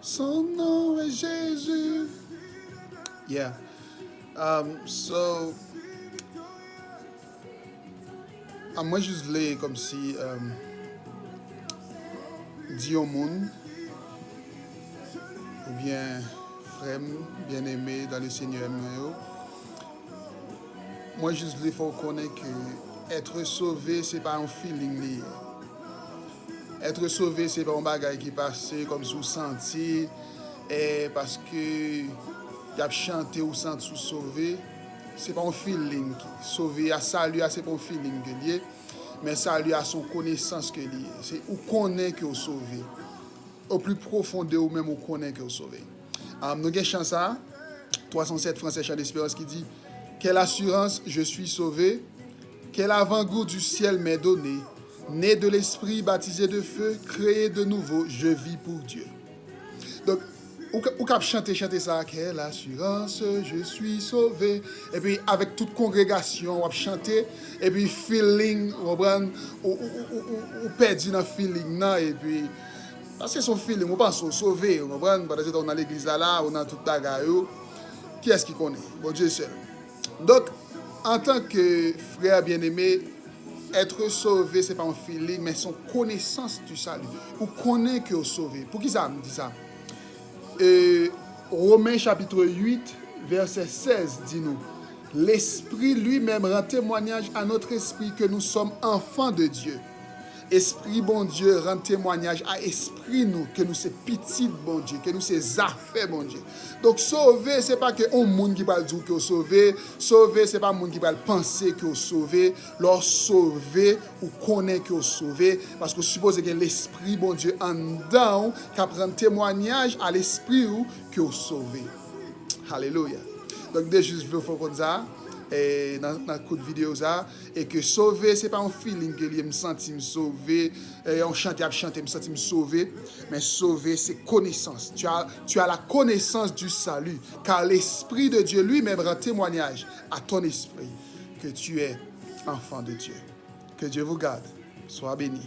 Son nom est Jésus. Yeah. So, moi, je l'ai comme si, dit au monde, ou bien frère bien-aimé dans le Seigneur, moi, je l'ai faut connaître que être sauvé, c'est pas un feeling lié. Être sauvé, c'est pas un bagage qui passe comme sous senti, et parce que y a chanté ou senti sauvé, c'est pas un feeling qui sauvé à salut, c'est pas un feeling que lié, mais salut à son connaissance que lié. C'est où connaît que vous sauvé. Au plus profond de vous même où connaît que vous sauvé. Nous avons une chanson 307 français chant d'espérance qui dit quelle assurance je suis sauvé, quel avant-goût du ciel m'est donné. Né de l'esprit, baptisé de feu, créé de nouveau, je vis pour Dieu. Donc, ou cap chanter ça, quelle assurance, je suis sauvé. Et puis, avec toute congrégation, on va chanter. Et puis, feeling, ou perdu dans le feeling, et puis, parce que son feeling, on pense au sauvé, on va on a l'église là, on a toute la gaille. Qui est-ce qui connaît? Bon Dieu seul. Donc, en tant que frère bien-aimé, être sauvé, ce n'est pas un feeling, mais son connaissance du salut. Ou connaît que vous sauvé. Pour qui ça me dit ça? Romains chapitre 8, verset 16 dit nous, l'Esprit lui-même rend témoignage à notre esprit que nous sommes enfants de Dieu. Esprit bon Dieu rend témoignage à esprit nous que nous c'est petit bon Dieu, que nous c'est affaires bon Dieu. Donc sauver c'est pas que un monde qui va dire que vous sauver c'est pas un monde qui va penser que vous sauver, leur sauver ou connaît que vous sauver parce que suppose que l'esprit bon Dieu en dedans qui prend témoignage à l'esprit que vous sauver. Alléluia. Donc déjà je veux faire comme ça. Et dans la coup de vidéo ça et que sauver c'est pas un feeling que je me sens sauvé et on chante me sens sauvé mais sauver c'est connaissance tu as la connaissance du salut car l'esprit de Dieu lui-même rend témoignage à ton esprit que tu es enfant de Dieu. Que Dieu vous garde. Sois béni.